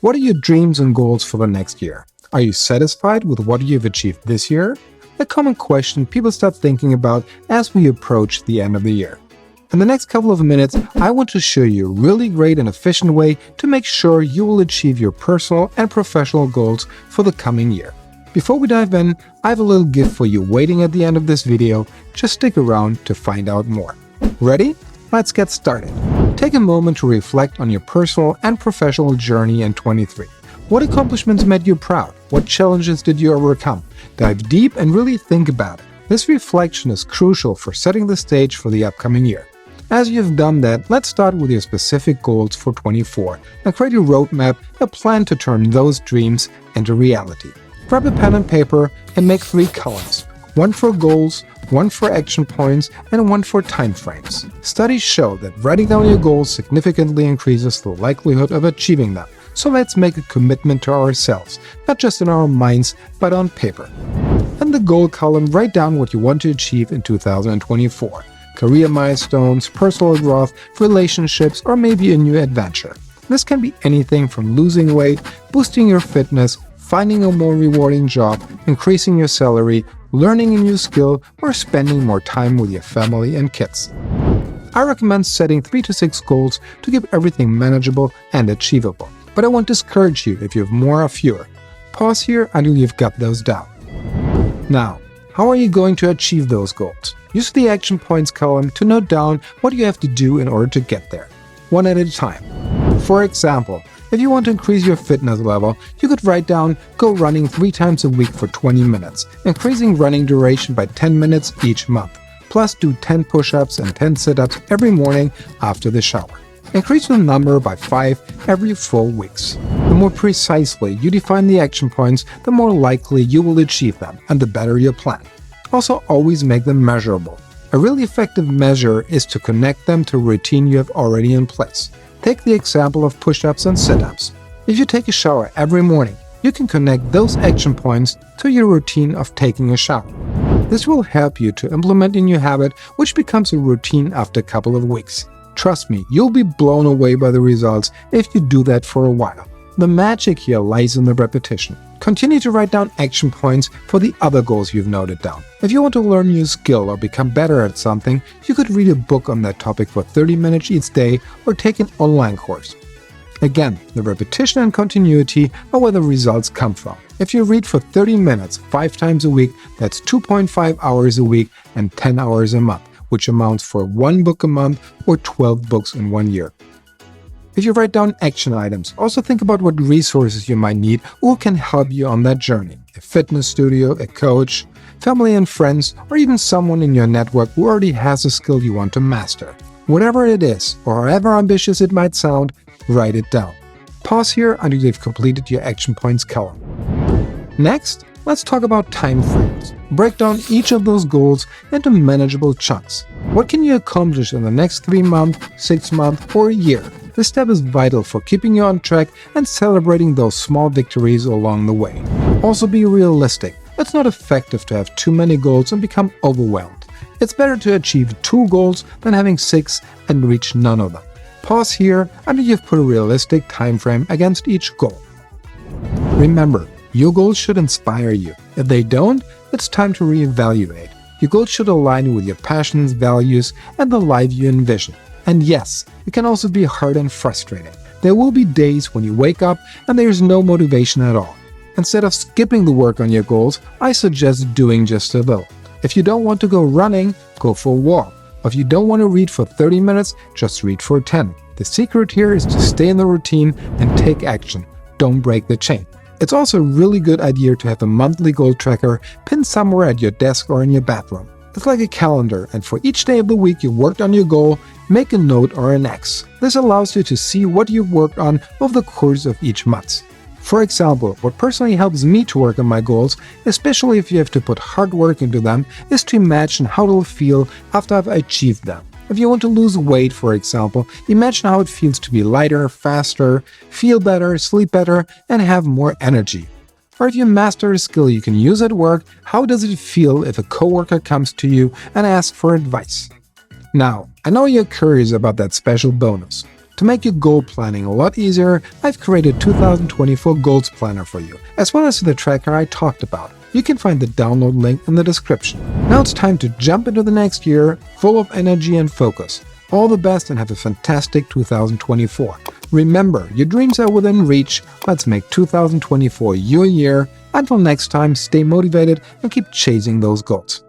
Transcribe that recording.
What are your dreams and goals for the next year? Are you satisfied with what you've achieved this year? A common question people start thinking about as we approach the end of the year. In the next couple of minutes, I want to show you a really great and efficient way to make sure you will achieve your personal and professional goals for the coming year. Before we dive in, I have a little gift for you waiting at the end of this video. Just stick around to find out more. Ready? Let's get started. Take a moment to reflect on your personal and professional journey in 23. What accomplishments made you proud? What challenges did you overcome? Dive deep and really think about it. This reflection is crucial for setting the stage for the upcoming year. As you've done that, let's start with your specific goals for 24 and create a roadmap, a plan to turn those dreams into reality. Grab a pen and paper and make 3 columns. One for goals, one for action points, and one for time frames. Studies show that writing down your goals significantly increases the likelihood of achieving them. So let's make a commitment to ourselves, not just in our minds, but on paper. In the goal column, write down what you want to achieve in 2024. Career milestones, personal growth, relationships, or maybe a new adventure. This can be anything from losing weight, boosting your fitness, finding a more rewarding job, increasing your salary, learning a new skill, or spending more time with your family and kids. I recommend setting 3 to 6 goals to keep everything manageable and achievable. But I won't discourage you if you have more or fewer. Pause here until you've got those down. Now, how are you going to achieve those goals? Use the action points column to note down what you have to do in order to get there, one at a time. For example, if you want to increase your fitness level, you could write down, go running 3 times a week for 20 minutes, increasing running duration by 10 minutes each month, plus do 10 push-ups and 10 sit-ups every morning after the shower. Increase the number by 5 every 4 weeks. The more precisely you define the action points, the more likely you will achieve them, and the better your plan. Also, always make them measurable. A really effective measure is to connect them to a routine you have already in place. Take the example of push-ups and sit-ups. If you take a shower every morning, you can connect those action points to your routine of taking a shower. This will help you to implement a new habit, which becomes a routine after a couple of weeks. Trust me, you'll be blown away by the results if you do that for a while. The magic here lies in the repetition. Continue to write down action points for the other goals you've noted down. If you want to learn a new skill or become better at something, you could read a book on that topic for 30 minutes each day or take an online course. Again, the repetition and continuity are where the results come from. If you read for 30 minutes 5 times a week, that's 2.5 hours a week and 10 hours a month, which amounts for 1 book a month or 12 books in 1 year. If you write down action items, also think about what resources you might need or can help you on that journey. A fitness studio, a coach, family and friends, or even someone in your network who already has a skill you want to master. Whatever it is, or however ambitious it might sound, write it down. Pause here until you've completed your action points column. Next, let's talk about time frames. Break down each of those goals into manageable chunks. What can you accomplish in the next 3 months, 6 months, or a year? This step is vital for keeping you on track and celebrating those small victories along the way. Also be realistic. It's not effective to have too many goals and become overwhelmed. It's better to achieve 2 goals than having 6 and reach none of them. Pause here until you've put a realistic time frame against each goal. Remember, your goals should inspire you. If they don't, it's time to reevaluate. Your goals should align with your passions, values, and the life you envision. And yes, it can also be hard and frustrating. There will be days when you wake up and there's no motivation at all. Instead of skipping the work on your goals, I suggest doing just a little. If you don't want to go running, go for a walk. Or if you don't want to read for 30 minutes, just read for 10. The secret here is to stay in the routine and take action. Don't break the chain. It's also a really good idea to have a monthly goal tracker pinned somewhere at your desk or in your bathroom. It's like a calendar, and for each day of the week you worked on your goal, make a note or an X. This allows you to see what you've worked on over the course of each month. For example, what personally helps me to work on my goals, especially if you have to put hard work into them, is to imagine how it'll feel after I've achieved them. If you want to lose weight, for example, imagine how it feels to be lighter, faster, feel better, sleep better, and have more energy. Or if you master a skill you can use at work, how does it feel if a coworker comes to you and asks for advice? Now, I know you're curious about that special bonus. To make your goal planning a lot easier, I've created 2024 Goals Planner for you, as well as the tracker I talked about. You can find the download link in the description. Now it's time to jump into the next year, full of energy and focus. All the best and have a fantastic 2024. Remember, your dreams are within reach. Let's make 2024 your year. Until next time, stay motivated and keep chasing those goals.